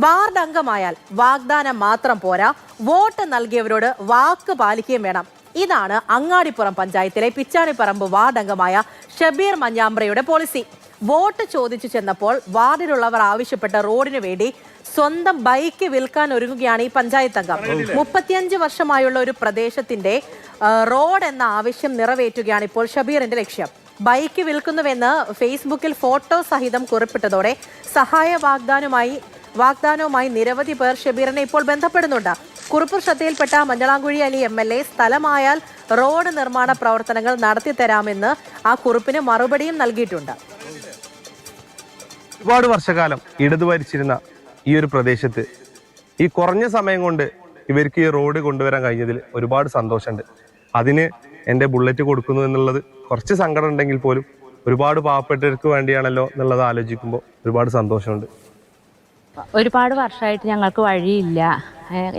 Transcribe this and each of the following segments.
Ward അംഗമായാൽ വാഗ്ദാനം മാത്രം പോരാ, വോട്ട് നൽകിയവരോട് വാക്ക് പാലിക്കുകയും വേണം. ഇതാണ് അങ്ങാടിപ്പുറം പഞ്ചായത്തിലെ പിച്ചാണിപ്പറമ്പ് വാർഡ് അംഗമായ ഷബീർ മഞ്ഞാമ്പ്രയുടെ പോളിസി. വോട്ട് ചോദിച്ചു ചെന്നപ്പോൾ വാർഡിലുള്ളവർ ആവശ്യപ്പെട്ട റോഡിനു വേണ്ടി സ്വന്തം ബൈക്ക് വിൽക്കാൻ ഒരുങ്ങുകയാണ് ഈ പഞ്ചായത്ത് അംഗം. 35 വർഷമായുള്ള ഒരു പ്രദേശത്തിന്റെ റോഡ് എന്ന ആവശ്യം നിറവേറ്റുകയാണ് ഇപ്പോൾ ഷബീറിന്റെ ലക്ഷ്യം. ബൈക്ക് വിൽക്കുന്നുവെന്ന് ഫേസ്ബുക്കിൽ ഫോട്ടോ സഹിതം കുറിപ്പിട്ടതോടെ സഹായ വാഗ്ദാനവുമായി നിരവധി പേർ ഷബീറിനെ ഇപ്പോൾ ബന്ധപ്പെടുന്നുണ്ട്. കുറിപ്പ് ശ്രദ്ധയിൽപ്പെട്ട മഞ്ഞളാംകുഴി അലി MLA സ്ഥലമായാൽ റോഡ് നിർമ്മാണ പ്രവർത്തനങ്ങൾ നടത്തിത്തരാമെന്ന് ആ കുറിപ്പിന് മറുപടിയും നൽകിയിട്ടുണ്ട്. ഒരുപാട് വർഷക്കാലം ഇടതു ഭരിച്ചിരുന്ന ഈ ഒരു പ്രദേശത്ത് ഈ കുറഞ്ഞ സമയം കൊണ്ട് ഇവർക്ക് ഈ റോഡ് കൊണ്ടുവരാൻ കഴിഞ്ഞതിൽ ഒരുപാട് സന്തോഷമുണ്ട്. അതിന് എൻ്റെ ബുള്ളറ്റ് കൊടുക്കുന്നു എന്നുള്ളത് കുറച്ച് സങ്കടം ഉണ്ടെങ്കിൽ പോലും ഒരുപാട് പാവപ്പെട്ടവർക്ക് വേണ്ടിയാണല്ലോ എന്നുള്ളത് ആലോചിക്കുമ്പോൾ ഒരുപാട് സന്തോഷമുണ്ട്. ഒരുപാട് വർഷമായിട്ട് ഞങ്ങൾക്ക് വഴിയില്ല.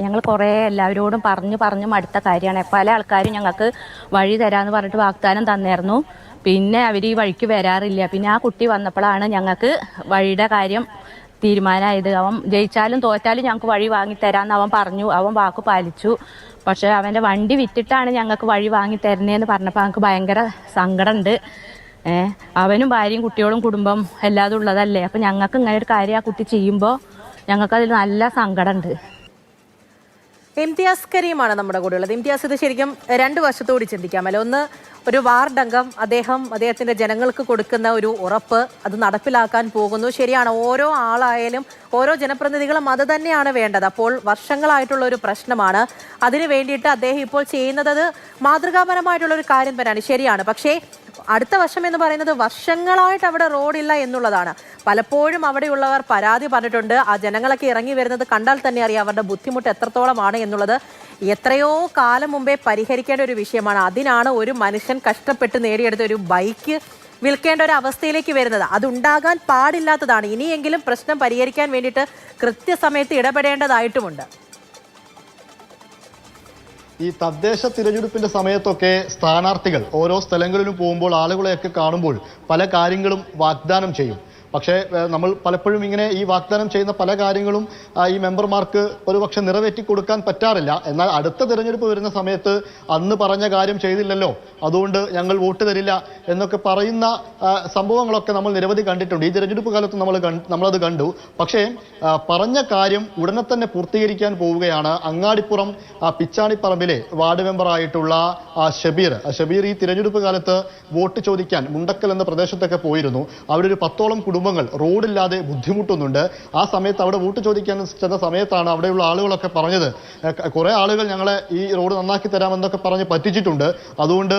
ഞങ്ങൾ കുറേ എല്ലാവരോടും പറഞ്ഞു മടുത്ത കാര്യമാണ്. പല ആൾക്കാരും ഞങ്ങൾക്ക് വഴി തരാമെന്ന് പറഞ്ഞിട്ട് വാഗ്ദാനം തന്നായിരുന്നു. പിന്നെ അവർ ഈ വഴിക്ക് വരാറില്ല. പിന്നെ ആ കുട്ടി വന്നപ്പോഴാണ് ഞങ്ങൾക്ക് വഴിയുടെ കാര്യം തീരുമാനമായത്. അവൻ ജയിച്ചാലും തോറ്റാലും ഞങ്ങൾക്ക് വഴി വാങ്ങിത്തരാമെന്ന് അവൻ പറഞ്ഞു. അവൻ വാക്ക് പാലിച്ചു. പക്ഷേ അവൻ്റെ വണ്ടി വിറ്റിട്ടാണ് ഞങ്ങൾക്ക് വഴി വാങ്ങിത്തരുന്നതെന്ന് പറഞ്ഞപ്പോൾ ഞങ്ങൾക്ക് ഭയങ്കര സങ്കടമുണ്ട്. അവനും ഭാര്യയും കുട്ടികളും കുടുംബം എല്ലാതും ഉള്ളതല്ലേ. അപ്പം ഞങ്ങൾക്ക് ഇങ്ങനെ ഒരു കാര്യം ആ കുട്ടി ചെയ്യുമ്പോൾ ഞങ്ങൾക്കതിൽ നല്ല സങ്കടമുണ്ട്. ഇംതിയാസ് കരീമാണ് നമ്മുടെ കൂടെ ഉള്ളത്. ഇംതിയാസ്, ഇത് ശരിക്കും രണ്ട് വശത്തോടി ചിന്തിക്കാമല്ലോ. ഒന്ന്, ഒരു വാർഡ് അംഗം അദ്ദേഹത്തിന്റെ ജനങ്ങൾക്ക് കൊടുക്കുന്ന ഒരു ഉറപ്പ് അത് നടപ്പിലാക്കാൻ പോകുന്നു. ശരിയാണ്, ഓരോ ആളായാലും ഓരോ ജനപ്രതിനിധികളും അത് തന്നെയാണ് വേണ്ടത്. അപ്പോൾ വർഷങ്ങളായിട്ടുള്ള ഒരു പ്രശ്നമാണ്. അതിനു വേണ്ടിയിട്ട് അദ്ദേഹം ഇപ്പോൾ ചെയ്യുന്നത് മാതൃകാപരമായിട്ടുള്ള ഒരു കാര്യം തന്നെയാണ്. ശരിയാണ്. പക്ഷേ അടുത്ത വർഷം എന്ന് പറയുന്നത് വർഷങ്ങളായിട്ട് അവിടെ റോഡില്ല എന്നുള്ളതാണ്. പലപ്പോഴും അവിടെയുള്ളവർ പരാതി പറഞ്ഞിട്ടുണ്ട്. ആ ജനങ്ങളൊക്കെ ഇറങ്ങി വരുന്നത് കണ്ടാൽ തന്നെ അറിയാം അവരുടെ ബുദ്ധിമുട്ട് എത്രത്തോളമാണ് എന്നുള്ളത്. എത്രയോ കാലം മുമ്പേ പരിഹരിക്കേണ്ട ഒരു വിഷയമാണ്. അതിനാണ് ഒരു മനുഷ്യൻ കഷ്ടപ്പെട്ട് നേടിയെടുത്ത ഒരു ബൈക്ക് വിൽക്കേണ്ട ഒരു അവസ്ഥയിലേക്ക് വരുന്നത്. അതുണ്ടാകാൻ പാടില്ലാത്തതാണ്. ഇനിയെങ്കിലും പ്രശ്നം പരിഹരിക്കാൻ വേണ്ടിയിട്ട് കൃത്യസമയത്ത് ഇടപെടേണ്ടതായിട്ടുമുണ്ട്. ഈ തദ്ദേശ തിരഞ്ഞെടുപ്പിന്റെ സമയത്തൊക്കെ സ്ഥാനാർത്ഥികൾ ഓരോ സ്ഥലങ്ങളിലും പോകുമ്പോൾ ആളുകളെയൊക്കെ കാണുമ്പോൾ പല കാര്യങ്ങളും വാഗ്ദാനം ചെയ്യും. പക്ഷേ നമ്മൾ പലപ്പോഴും ഇങ്ങനെ ഈ വാഗ്ദാനം ചെയ്യുന്ന പല കാര്യങ്ങളും ഈ മെമ്പർമാർക്ക് ഒരുപക്ഷെ നിറവേറ്റി കൊടുക്കാൻ പറ്റാറില്ല. എന്നാൽ അടുത്ത തിരഞ്ഞെടുപ്പ് വരുന്ന സമയത്ത് അന്ന് പറഞ്ഞ കാര്യം ചെയ്തില്ലല്ലോ, അതുകൊണ്ട് ഞങ്ങൾ വോട്ട് തരില്ല എന്നൊക്കെ പറയുന്ന സംഭവങ്ങളൊക്കെ നമ്മൾ നിരവധി കണ്ടിട്ടുണ്ട്. ഈ തിരഞ്ഞെടുപ്പ് കാലത്ത് നമ്മളത് കണ്ടു. പക്ഷേ പറഞ്ഞ കാര്യം ഉടനെ തന്നെ പൂർത്തീകരിക്കാൻ പോവുകയാണ് അങ്ങാടിപ്പുറം പിച്ചാണിപ്പറമ്പിലെ വാർഡ് മെമ്പറായിട്ടുള്ള ഷബീർ ഈ തിരഞ്ഞെടുപ്പ് കാലത്ത് വോട്ട് ചോദിക്കാൻ മുണ്ടക്കൽ എന്ന പ്രദേശത്തൊക്കെ പോയിരുന്നു. അവിടെ ഒരു 10ഓളം കുടുംബങ്ങൾ റോഡില്ലാതെ ബുദ്ധിമുട്ടുന്നുണ്ട്. ആ സമയത്ത് അവിടെ വോട്ട് ചോദിക്കാൻ ചെന്ന സമയത്താണ് അവിടെയുള്ള ആളുകളൊക്കെ പറഞ്ഞത്, കുറെ ആളുകൾ ഞങ്ങളെ ഈ റോഡ് നന്നാക്കി തരാമെന്നൊക്കെ പറഞ്ഞ് പറ്റിച്ചിട്ടുണ്ട്, അതുകൊണ്ട്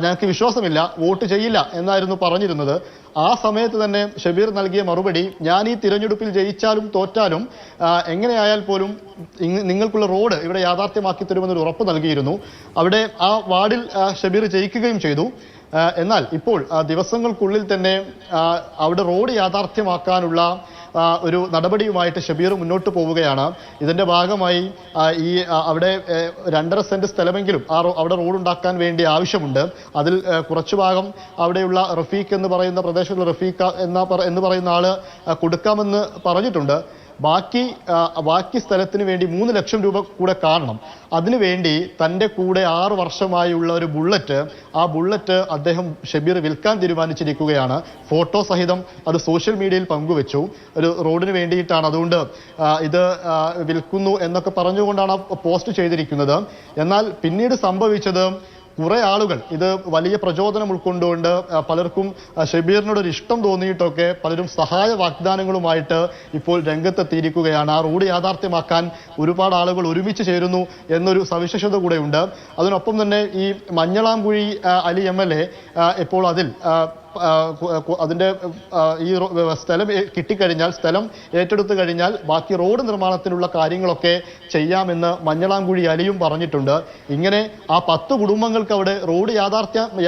ഞങ്ങൾക്ക് വിശ്വാസമില്ല, വോട്ട് ചെയ്യില്ല എന്നായിരുന്നു പറഞ്ഞിരുന്നത്. ആ സമയത്ത് തന്നെ ഷബീർ നൽകിയ മറുപടി, ഞാൻ ഈ തിരഞ്ഞെടുപ്പിൽ ജയിച്ചാലും തോറ്റാലും എങ്ങനെയായാൽ പോലും നിങ്ങൾക്കുള്ള റോഡ് ഇവിടെ യാഥാർത്ഥ്യമാക്കി തരുമെന്നൊരു ഉറപ്പ് നൽകിയിരുന്നു. അവിടെ ആ വാർഡിൽ ഷബീർ ജയിക്കുകയും ചെയ്തു. എന്നാൽ ഇപ്പോൾ ദിവസങ്ങൾക്കുള്ളിൽ തന്നെ അവിടെ റോഡ് യാഥാർത്ഥ്യമാക്കാനുള്ള ഒരു നടപടിയുമായിട്ട് ഷബീർ മുന്നോട്ട് പോവുകയാണ്. ഇതിന്റെ ഭാഗമായി ഈ അവിടെ 2.5 സെന്റ് സ്ഥലമെങ്കിലും അവിടെ റോഡ് ഉണ്ടാക്കാൻ വേണ്ടി ആവശ്യമുണ്ട്. അതിൽ കുറച്ചു ഭാഗം അവിടെയുള്ള റഫീഖ് എന്ന് പറയുന്ന പ്രദേശത്തുള്ള റഫീഖ് എന്ന് പറയുന്ന ആള് കൊടുക്കാമെന്ന് പറഞ്ഞിട്ടുണ്ട്. ബാക്കി സ്ഥലത്തിന് വേണ്ടി 3 ലക്ഷം രൂപ കൂടെ കാണണം. അതിനുവേണ്ടി തൻ്റെ കൂടെ 6 വർഷമായുള്ള ഒരു ആ ബുള്ളറ്റ് അദ്ദേഹം ഷബീർ വിൽക്കാൻ തീരുമാനിച്ചിരിക്കുകയാണ്. ഫോട്ടോ സഹിതം അത് സോഷ്യൽ മീഡിയയിൽ പങ്കുവെച്ചു. ഒരു റോഡിന് വേണ്ടിയിട്ടാണ്, അതുകൊണ്ട് ഇത് വിൽക്കുന്നു എന്നൊക്കെ പറഞ്ഞുകൊണ്ടാണ് പോസ്റ്റ് ചെയ്തിരിക്കുന്നത്. എന്നാൽ പിന്നീട് സംഭവിച്ചത്, കുറെ ആളുകൾ ഇത് വലിയ പ്രചോദനം ഉൾക്കൊണ്ടുകൊണ്ട് പലർക്കും ഷബീറിനോടൊരു ഇഷ്ടം തോന്നിയിട്ടൊക്കെ പലരും സഹായ വാഗ്ദാനങ്ങളുമായിട്ട് ഇപ്പോൾ രംഗത്തെത്തിയിരിക്കുകയാണ്. ആ റോഡ് യാഥാർത്ഥ്യമാക്കാൻ ഒരുപാട് ആളുകൾ ഒരുമിച്ച് ചേരുന്നു എന്നൊരു സവിശേഷത കൂടെ ഉണ്ട്. അതിനൊപ്പം തന്നെ ഈ മഞ്ഞളാംകുഴി അലി MLA ഇപ്പോൾ അതിന്റെ ഈ സ്ഥലം കിട്ടിക്കഴിഞ്ഞാൽ, സ്ഥലം ഏറ്റെടുത്തു കഴിഞ്ഞാൽ ബാക്കി റോഡ് നിർമ്മാണത്തിനുള്ള കാര്യങ്ങളൊക്കെ ചെയ്യാമെന്ന് മഞ്ഞളാംകുഴി അലിയും പറഞ്ഞിട്ടുണ്ട്. ഇങ്ങനെ ആ 10 കുടുംബങ്ങൾക്ക് അവിടെ റോഡ്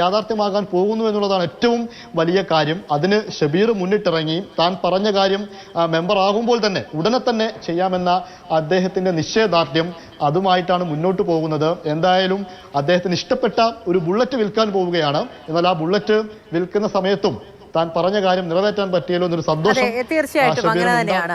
യാഥാർത്ഥ്യമാകാൻ പോകുന്നു എന്നുള്ളതാണ് ഏറ്റവും വലിയ കാര്യം. അതിന് ഷബീർ മുന്നിട്ടിറങ്ങി താൻ പറഞ്ഞ കാര്യം മെമ്പർ ആകുമ്പോൾ തന്നെ ഉടനെ തന്നെ ചെയ്യാമെന്ന അദ്ദേഹത്തിന്റെ നിശ്ചയദാർഢ്യം, അതുമായിട്ടാണ് മുന്നോട്ട് പോകുന്നത്. എന്തായാലും അദ്ദേഹത്തിന് ഇഷ്ടപ്പെട്ട ഒരു ബുള്ളറ്റ് വിൽക്കാൻ പോവുകയാണ്. എന്നാൽ ആ ബുള്ളറ്റ് വിൽക്കുന്ന സമയത്തും താൻ പറഞ്ഞ കാര്യം നിറവേറ്റാൻ പറ്റിയല്ലോ എന്നൊരു സന്തോഷം തീർച്ചയായിട്ടും അങ്ങനെ തന്നെയാണ്.